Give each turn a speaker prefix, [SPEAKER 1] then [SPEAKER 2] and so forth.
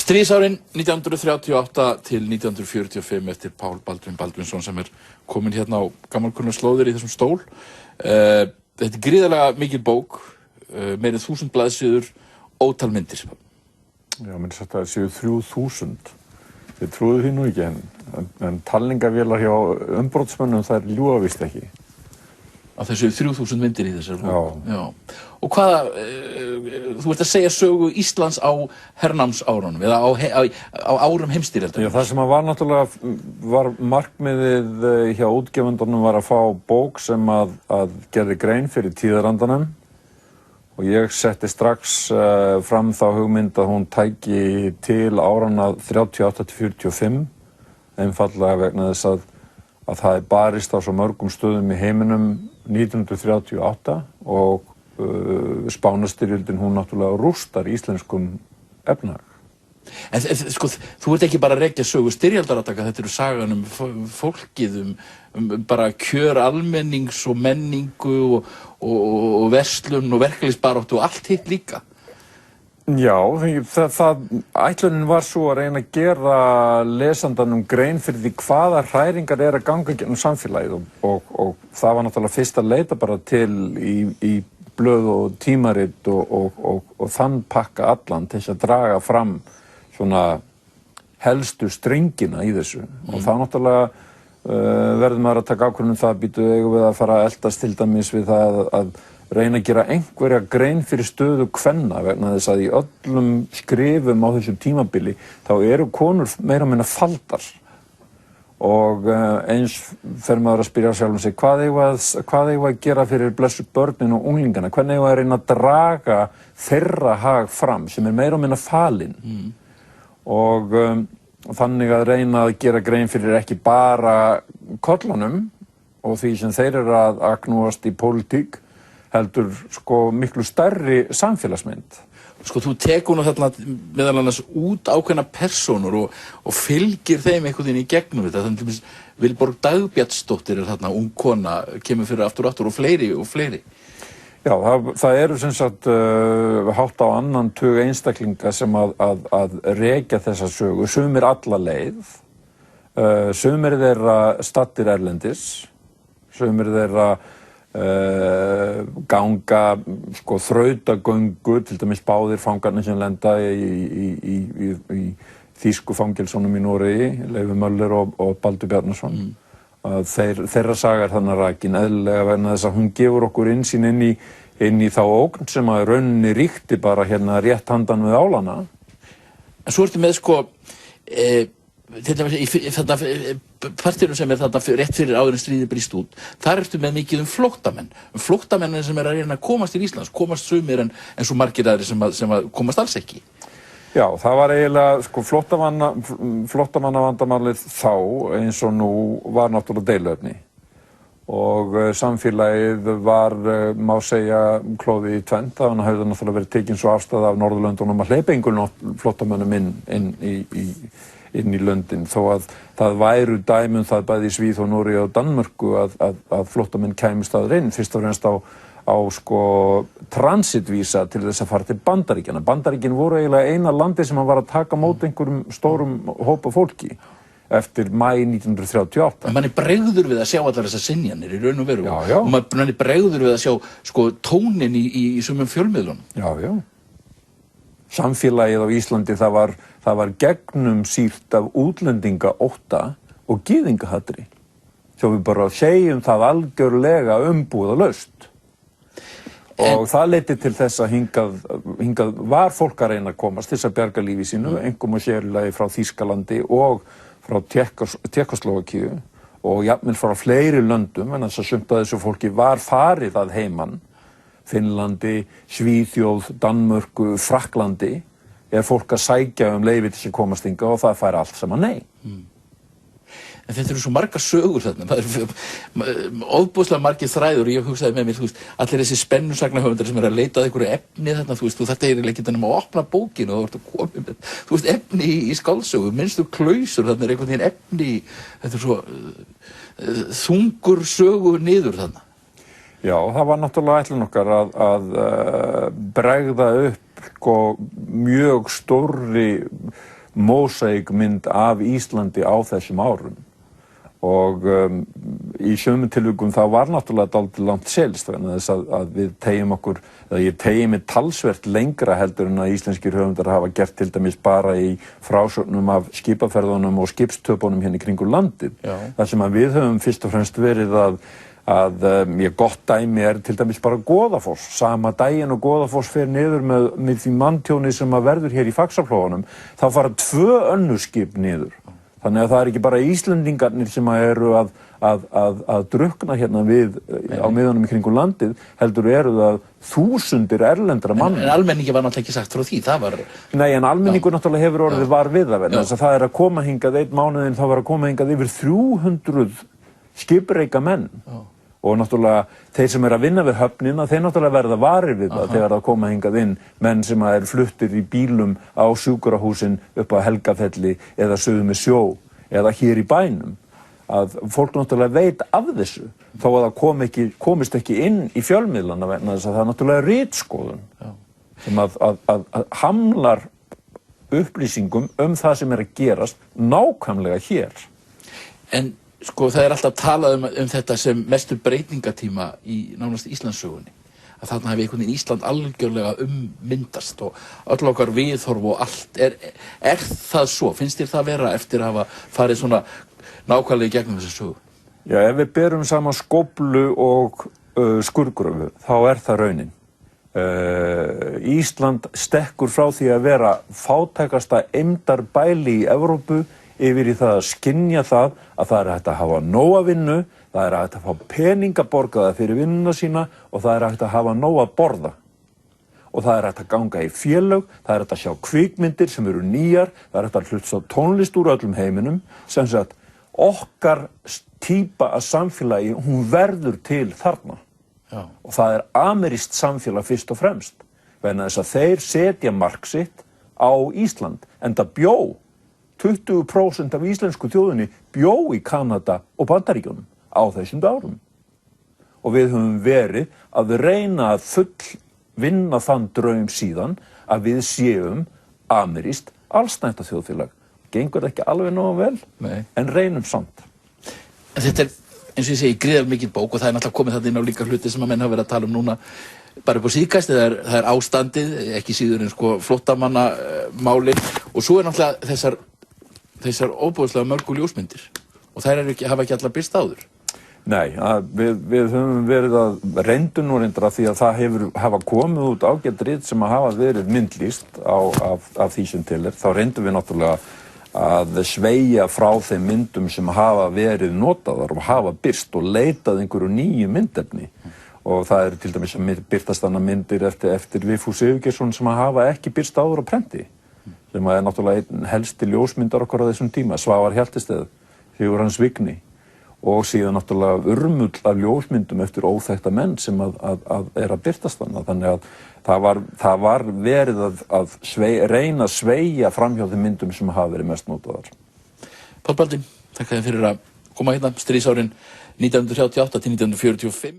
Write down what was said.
[SPEAKER 1] Stríðsárin 1938 til 1945 eftir Pál Baldvin Baldvinsson sem kominn hérna á gamalkunnar slóðir í þessum stól. Þetta gríðarlega mikil bók, meira en 1000 blaðsíður, ótal myndir.
[SPEAKER 2] Já, menn sagt að það séu 3000. Þið trúðu því nú ekki, en talningavélar hjá umbrotsmönnum þær ljúga víst ekki.
[SPEAKER 1] Að þessu 3000 myndir í þessari bók.
[SPEAKER 2] Já.
[SPEAKER 1] Og hvaða, þú ert að segja sögu Íslands á hernámsárunum eða á árum heimsstyrjaldar.
[SPEAKER 2] Já, það sem var náttúrulega var markmiðið hjá útgefendunum var að fá bók sem að gerði grein fyrir tíðarandanum og ég setti strax fram þá hugmynd að hún tæki til áranna 38 til 45 einfaldlega vegna þess að það barist á svo mörgum stöðum í heiminum 1938 og Spánastyrjöldin hún náttúrulega rústar íslenskum efnahag.
[SPEAKER 1] En sko, þú ert ekki bara að rekja sögu styrjaldarátaka, þetta eru sagan fólkið, bara kjör almennings og menningu og verslun og verkalýðsbaráttu og allt hitt líka.
[SPEAKER 2] Já, ætlunin var svo að reyna að gera lesandanum grein fyrir því hvaða hræringar að ganga gegnum samfélagið og það var náttúrulega fyrst að leita bara til í blöð og tímarit og þann pakka allan til þess að draga fram svona helstu strengina í þessu og það náttúrulega verður maður að taka ákvörðun það býtu eigum við að fara að eldast til dæmis við það að reyna að gera einhverja grein fyrir stöðu kvenna vegna þess að í öllum skrifum á þessum tímabili þá eru konur meira og minna faldar og eins fer maður að spyrja sjálfum sig hvað eigum að gera fyrir blessuð börnin og unglingana, hvernig eigum að reyna að draga þeirra hag fram sem meira og minna falinn og þannig að reyna að gera grein fyrir ekki bara kollunum og því sem þeir eru að agnúast í pólitík heldur sko miklu stærri samfélagsmynd.
[SPEAKER 1] Sko, þú tekur nú þarna meðal annars út ákveðna persónur og fylgir þeim einhvern veginn í gegnum þetta. Þannig að Vilborg Dagbjartsdóttir þarna, ung kona, kemur fyrir aftur og fleiri og fleiri.
[SPEAKER 2] Já, það eru sem sagt hátt á annan tug einstaklinga sem að rekja þessa sögu, sumir alla leið, sumir þeirra staddir erlendis, sumir þeirra ganga sko þrautagöngu til dæmis báðir fangarnir sem lenda í þýsku fangelsunum í Noregi, Leifur Möller og Baldur Bjarnason. Þeirra saga þannig rakin eðlilega vegna þess að hún gefur okkur innsýn inn í þá ógn sem að rauninni ríkti bara hérna rétt handan við álana.
[SPEAKER 1] En svo ertu með sko til dæmis í partínum sem þarna rétt fyrir áður en stríðið brýst út, þar ertu með mikið flóttamenn sem að reyna að komast til Íslands, komast sumir en svo margir aðrir sem að komast alls ekki.
[SPEAKER 2] Já, það var eiginlega sko flóttamannavandamálið þá eins og nú var náttúrulega deiluefni og samfélagið var, má segja, klofið í tvennt, þannig að hafði náttúrulega verið tekin svo afstæða af Norðurlöndunum að hleypa einhvern flóttamönnum inn í löndin, þó að það væru dæmi það bæði í Svíþjóð og Noregi og Danmörku að flóttamenn kæmust aðra inn, fyrst og fremst á sko transitvísa til þess að fara til Bandaríkjanna. Bandaríkin voru eiginlega eina landi sem var að taka mót einhverjum stórum hópa fólki eftir maí 1938.
[SPEAKER 1] En manni bregður við að sjá allar þessar synjanir í raun og veru
[SPEAKER 2] já.
[SPEAKER 1] Og manni bregður við að sjá sko tónin í sumum fjölmiðlunum.
[SPEAKER 2] Já. Samfélagið á Íslandi það var gegnumsýrt af útlendingaótta og gyðingahatri. Svo við bara segjum það algjörlega umbúðalaust. Og það leiddi til þess að hingað var fólk að reyna að komast til þess að bjarga lífi sínu, einkum og sérlega frá Þýskalandi og frá Tékkóslóvakíu og jafnvel frá fleiri löndum, en þess að sumt af þessu fólki var farið að heiman. Finnlandi, Svíþjóð, Danmörku, Frakklandi fólk að sækja leyfi til að komast hingað og það fær allt saman nei.
[SPEAKER 1] En þetta eru svo margar sögur þarna, það ofboðslega margir þræður og ég hugsaði með mér, allir þessi spennusagnahöfundar sem að leita að einhverju efni þarna, þú þarft eiginlega ekki að opna bókinu og þú ert að koma með, efni í skáldsögu, minnstu klausur, þarna einhvern veginn efni, þetta svo þungur sögu niður þarna.
[SPEAKER 2] Já, það var náttúrulega ætlun okkar að bregða upp mjög stórri mósaíkmynd af Íslandi á þessum árum. Og í sömu tilvikum þá var náttúrulega dálítið langt selst vegna þess að við tegjum okkur, eða ég teygi mig talsvert lengra heldur en að íslenskir höfundar hafa gert til dæmis bara í frásögnum af skipaferðunum og skipstöpunum hérna í kringum landið. Það sem að við höfum fyrst og fremst verið ég gott dæmi til dæmis bara Goðafoss. Sama daginn og Goðafoss fer niður með því manntjóni sem að verður hér í Faxaflóanum, þá fara 2 önnur skip niður. Þannig að það ekki bara Íslendingarnir sem eru að drukkna hérna á miðunum í kringum landið, heldur eru það þúsundir erlendra manna.
[SPEAKER 1] En almenningi var náttúrulega ekki sagt frá því, það var...
[SPEAKER 2] Nei, en almenningur náttúrulega hefur orðið var við það, þess að það að koma hingað einn mánuðinn, þá var að koma hingað yfir 300 skipreika menn. Og náttúrulega þeir sem að vinna við höfnina, þeir náttúrulega verða varir við það þegar að koma hingað inn menn sem að fluttir í bílum á sjúkrahúsin upp á Helgafelli eða suður með sjó eða hér í bænum. Að fólk náttúrulega veit af þessu þó að það komist ekki inn í fjölmiðlana vegna þess að það er náttúrulega ritskoðun sem að hamlar upplýsingum það sem að gerast nákvæmlega hér.
[SPEAKER 1] En sko það alltaf talað um þetta sem mestu breytingatíma í nánast Íslandssögunni. Að þarna hefði einhvern veginn Ísland algjörlega myndast og öll okkar viðhorf og allt. Er það svo? Finnst þér það vera eftir að hafa farið svona nákvæmlega í gegnum þessa sögu?
[SPEAKER 2] Já, ef við berum saman skóflu og skurðgröfu, þá er það raunin. Ísland stekkur frá því að vera fátækasta eymdarbæli í Evrópu yfir í það að skynja það að það hægt að hafa nóga vinnu, það hægt að fá peninga borgaða fyrir vinnuna sína og það hægt að hafa nóg að borða. Og það hægt að ganga í félög, það hægt að sjá kvikmyndir sem eru nýjar, það hægt að hlusta á tónlist úr öllum heiminum, sem sagt okkar típa af samfélagi, hún verður til þarna. Og það amerískt samfélag fyrst og fremst, vegna þess að þeir setja mark sitt á Ísland, enda bjó 20% af íslensku þjóðinni bjó í Kanada og Bandaríkjunum á þessum árum. Og við höfum verið að reyna að fullvinna þann draum síðan að við séum amerískt allsnægta þjóðfélag. Gengur ekki alveg nógu vel, en reynum samt.
[SPEAKER 1] En þetta eins og ég segi, gríðarlega mikil bók og það náttúrulega komið þarna inn á líka hluti sem að menn hafa verið að tala núna bara upp á síðkastið, það ástandið, ekki síður en sko flóttamannamálin og svo náttúrulega þessar óbúðslega mörgu ljósmyndir og þær hafa ekki allar birst áður.
[SPEAKER 2] Nei, við höfum verið að reyndum nú reyndra því að það hafa komið út ágætt rit sem að hafa verið myndlýst af því sem til þá reyndum við náttúrulega að sveigja frá þeim myndum sem hafa verið notaðar og hafa birst og leitað einhverju nýju myndefni og það til dæmis að birtast þarna myndir eftir Vigfús Sigurgeirsson sem hafa ekki birst áður á prenti sem náttúrulega einn helsti ljósmyndar okkar á þessum tíma, Svavar Hjaltested, Sigurhans Vigni og síðan náttúrulega urmull af ljósmyndum eftir óþekkta menn sem að birtast þarna. Þannig að það var verið að reyna að sveigja framhjá þeim myndum sem hafa verið mest notaðar.
[SPEAKER 1] Páll Baldvin, þakka þér fyrir að koma hérna stríðsárin 1938 til 1945.